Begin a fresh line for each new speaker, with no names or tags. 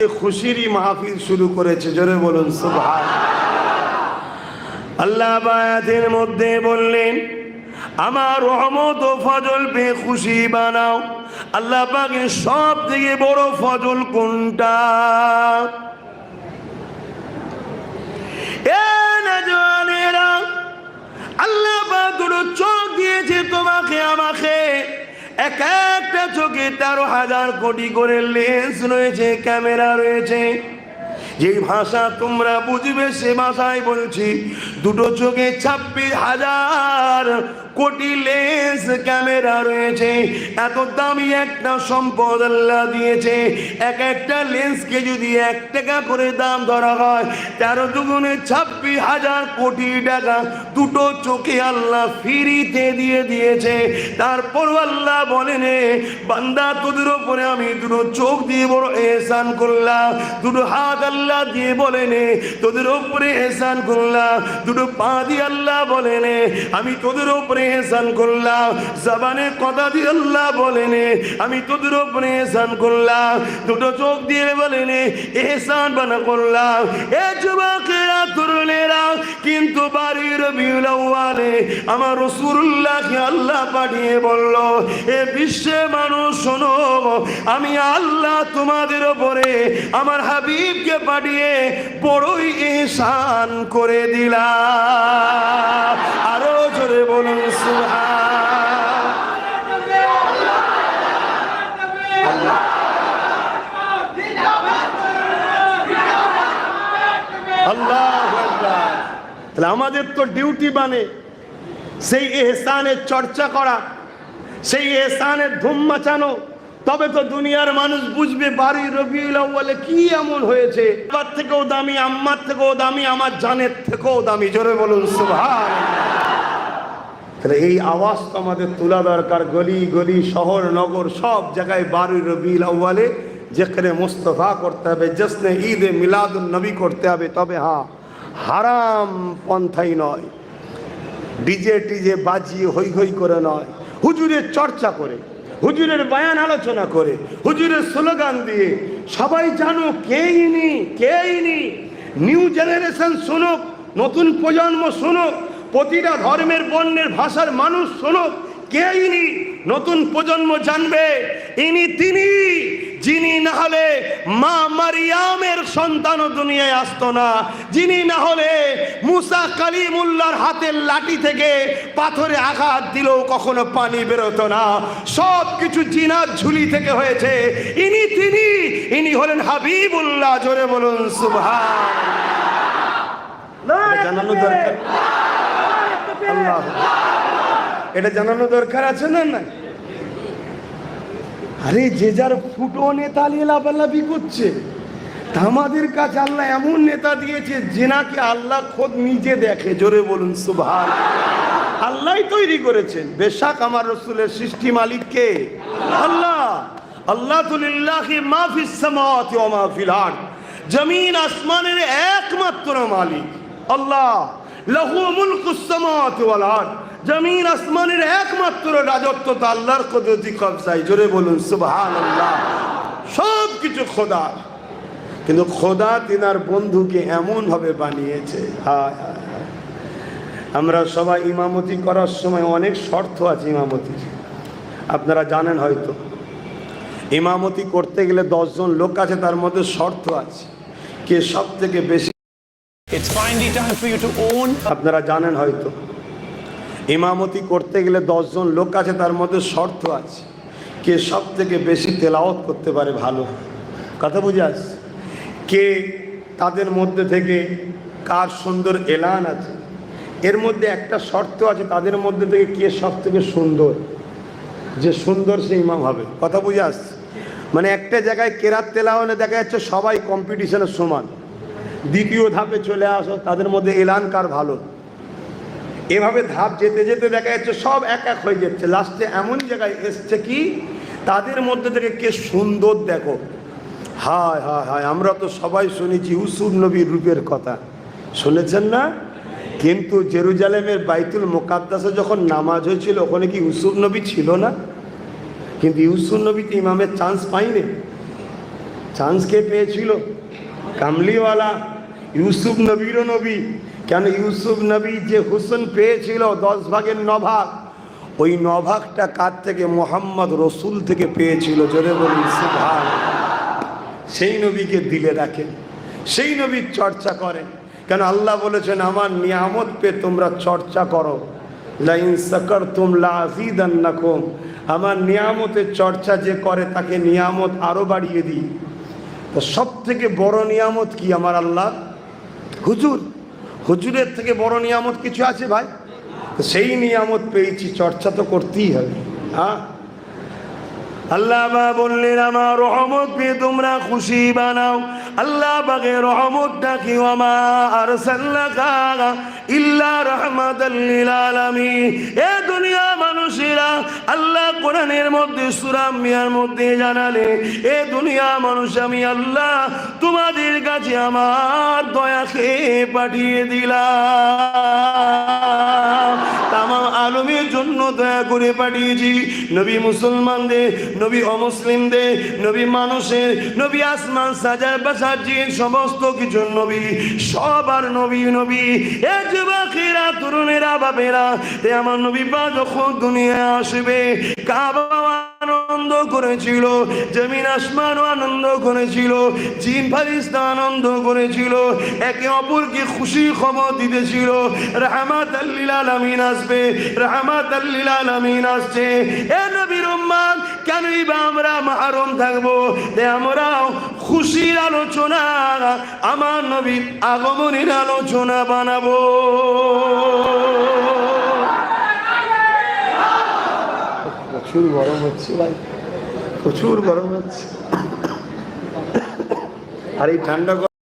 খুশিরই মাহফিল শুরু করেছে, জোরে বলুন সুবহানাল্লাহ। আল্লাহ আয়াতের মধ্যে বললেন আমার রহমত ও ফজল পেয়ে খুশি বানাও। আল্লাহ পাকের সব থেকে বড় ফজল কোনটা? এ নওজওয়ানেরা, আল্লাহ পাক দুটো চোখ দিয়েছে তোমাকে আমাকে, এক একটা চোখে 13,000 কোটি করে লেন্স রয়েছে, ক্যামেরা রয়েছে। যে ভাষা তোমরা বুঝবে সে ভাষায় বলছি, দুটো চোখে 26,000 কোটি লেন্স ক্যামেরা রয়েছে। এত দামি একটা সম্পদ আল্লাহ দিয়েছে। এক একটা লেন্সকে যদি 1 টাকা করে দাম ধরা হয়, 13 দুগুণে 26,000 কোটি টাকা দুটো চোখে আল্লাহ ফ্রিতে দিয়ে দিয়েছে। তারপর আল্লাহ বলেন বান্দা তোদের উপরে আমি দুটো চোখ দিয়ে বড় এহসান করলাম, দুটো হাত আল্লাহ দিয়ে বলেন তোদের উপরে এহসান করলাম, দুটো পা দিয়ে আল্লাহ বলেন আমি তোদের উপরে এহসান করলাম, জবানে কথা দিয়ে আল্লাহ বলেন আমি তোদের উপরে এহসান করলাম, দুটো চোখ দিয়ে বলেন এহসান বানা করলাম। এ যুবকেরা তরুণেরা, কিন্তু বাড়ির রবিউল আউয়ালে আমার রাসূলুল্লাহকে আল্লাহ পাঠিয়ে বলল এ বিশ্বে মানুষ শোনো, আমি আল্লাহ তোমাদের উপরে আমার হাবিবকে পাঠিয়ে বড়ই ইহসান করে দিলাম। আরো জোরে বলুন আল্লাহু আকবার। তাহলে আমাদের তো ডিউটি মানে সেই ইহসানের চর্চা করা, সেই ইহসানের ধুম মাচানো, তবে তো দুনিয়ার মানুষ বুঝবে বাড়ির রবিউল আউয়ালে কি এমন হয়েছে। বাবার থেকেও দামি, আম্মার থেকেও দামি, আমার জানের থেকেও দামি, জোরে বলুন সুবহানাল্লাহ। তাহলে এই আওয়াজ তো আমাদের তোলা দরকার। গলি গলি, শহর নগর, সব জায়গায় বাড়ির রবিউল আউয়ালে যেখানে মুস্তফা করতে হবে, জশ্নে ঈদে মিলাদুন নবী করতে হবে। তবে হ্যাঁ, হারাম পন্থাই নয়, ডিজে টিজে বাজিয়ে হই হই করে নয়, হুজুরের চর্চা করে, হুজুরের বয়ান আলোচনা করে, হুজুরের স্লোগান দিয়ে সবাই জানো কে ইনি, কে ইনি। নিউ জেনারেশন শুনুক, নতুন প্রজন্ম শুনুক, প্রতিটা ধর্মের বর্ণের ভাষার মানুষ শুনুক কে ইনি। নতুন প্রজন্ম জানবে ইনি তিনি, যিনি না হলে মা মারিয়ামের সন্তানও দুনিয়ায় আসতো না, যিনি না হলে মুসা কালিমুল্লাহর হাতের লাঠি থেকে পাথরে আঘাত দিলেও কখনো পানি বেরোতো না। সব কিছু জিনার ঝুলি থেকে হয়েছে। ইনি তিনি, ইনি হলেন হাবিবুল্লাহ। জোরে বলুন সুবহানাল্লাহ। জানানো দরকার, আল্লাহ এটা জানানো দরকার আছে না? না, আরে যে যার ফুটো নেতা নিয়ে লাফালাফি করছে, আমাদের কাছে আল্লাহ এমন নেতা দিয়েছে যেনাকে আল্লাহ খোদ নিজে দেখে। জোরে বলুন সুবহানাল্লাহ। আল্লাহই তৈরি করেছেন। বেশক আমার রাসূলের সৃষ্টি মালিক কে? আল্লাহ। আল্লাহ লিল্লাহি মা ফিস সামাওয়াতি ওয়া মা ফিল আরদ, জমিন আসমানের একমাত্র মালিক আল্লাহ। লাহু মুলকুস সামাওয়াতি ওয়াল আরদ, জমিন আসমানের একমাত্র রাজত্ব তো আল্লাহর কুদরতি কবজায়। জোরে বলুন সুবহানাল্লাহ। সব কিছু খোদা, কিন্তু খোদা তিনার বন্ধুকে এমন ভাবে বানিয়েছে। হায় হায় হায়। আমরা সবাই ইমামতি করার সময় অনেক শর্ত আছে ইমামতির, আপনারা জানেন হয়তো। ইমামতি করতে গেলে 10 জন লোক আছে, তার মধ্যে শর্ত আছে কে সব থেকে বেশি। আপনারা জানেন হয়তো ইমামতি করতে গেলে 10 জন লোক আছে, তার মধ্যে শর্ত আছে কে সব থেকে বেশি তেলাওয়াত করতে পারে ভালো। কথা বুঝে আসছে? কে তাদের মধ্যে থেকে কার সুন্দর এলান আছে, এর মধ্যে একটা শর্ত আছে, তাদের মধ্যে থেকে কে সব থেকে সুন্দর, যে সুন্দর সে ইমাম হবে। কথা বুঝে আসছে? মানে একটা জায়গায় কেরাত তেলাওয়াতে দেখা যাচ্ছে সবাই কম্পিটিশনের সমান, দ্বিতীয় ধাপে চলে আসো তাদের মধ্যে এলান কার ভালো, এভাবে ধাপ যেতে যেতে দেখা যাচ্ছে সব এক এক হয়ে যাচ্ছে। লাস্টে এমন জায়গায় এসছে কি তাদের মধ্যে থেকে কে সুন্দর দেখো। হায় হায় হায়, আমরা তো সবাই শুনেছি ইউসুফ নবীর রূপের কথা, শুনেছেন না? কিন্তু জেরুজালেমের বাইতুল মুকাদ্দাসে যখন নামাজ হয়েছিল ওখানে কি ইউসুফ নবী ছিল না? কিন্তু ইউসুফ নবী তো ইমামের চান্স পাইনি, চান্স কে পেয়েছিল? কামলিওয়ালা ইউসুফ নবীরও নবী। কেন ইউসুফ নবী যে হুসন পেয়েছিল 10 ভাগের 9 ভাগ, ওই 9 ভাগটা কার থেকে? মোহাম্মদ রসুল থেকে পেয়েছিল। জোরে বলুন সুবহান। সেই নবীকে দিলে রাখেন, সেই নবীর চর্চা করেন। কেন আল্লাহ বলেছেন আমার নিয়ামত পেয়ে তোমরা চর্চা করো, লাইন শাকারতুম লাযীদান্নাকুম। আমার নিয়ামতের চর্চা যে করে তাকে নিয়ামত আরো বাড়িয়ে দিই। তো সব থেকে বড় নিয়ামত কি আমার আল্লাহ? হুজুর। হুজুরের থেকে বড় নিয়ামত কিছু আছে ভাই? তো সেই নিয়ামত পেয়েছি, চর্চা তো করতেই হবে। হ্যাঁ, আল্লাহ বললেন আমার রহমত পেয়ে তোমরা খুশি বানাও। আল্লাহ পাকের রহমতটা কি? ওয়ামা আরসালনাকা ইল্লা রাহমাতাল লিল আলামিন। এ দুনিয়া মানুষেরা, আল্লাহ কোরআনের মধ্যে সূরা আম্বিয়ার মধ্যে জানালে, এ দুনিয়া মানুষ আমি আল্লাহ তোমাদের কাছে আমার দয়াকে পাঠিয়ে দিলাম। তামাম আলমের জন্য দয়া করে পাঠিয়েছি। নবী মুসলমানদের, নবী অমুসলিমদের, নবী মানুষের, নবী আসমান সাজার বাসার জিন, সমস্ত কিছু নবী, সবার নবী নবী। এ যুবকেরা, তরুণেরা, বাবেরা, এ আমার নবী বা যখন দুনিয়ায় আসবে, কাবা আনন্দ করেছিল, জমিন আসমানও আনন্দ করেছিল, জিন ফারিস্তা আনন্দ করেছিল, একে অপরকে খুশি খবর দিতেছিল রাহমাতাল লিল আলামিন আসবে, রাহমাতাল লিল আলামিন আসছে। এ নবীর উম্মত, কেনই বা আমরা মাহরুম থাকবো? আমরাও খুশির আলোচনা, আমার নবীর আগমনের আলোচনা বানাবো। প্রচুর গরম হচ্ছে ভাই, প্রচুর গরম হচ্ছে। আর এই ঠান্ডা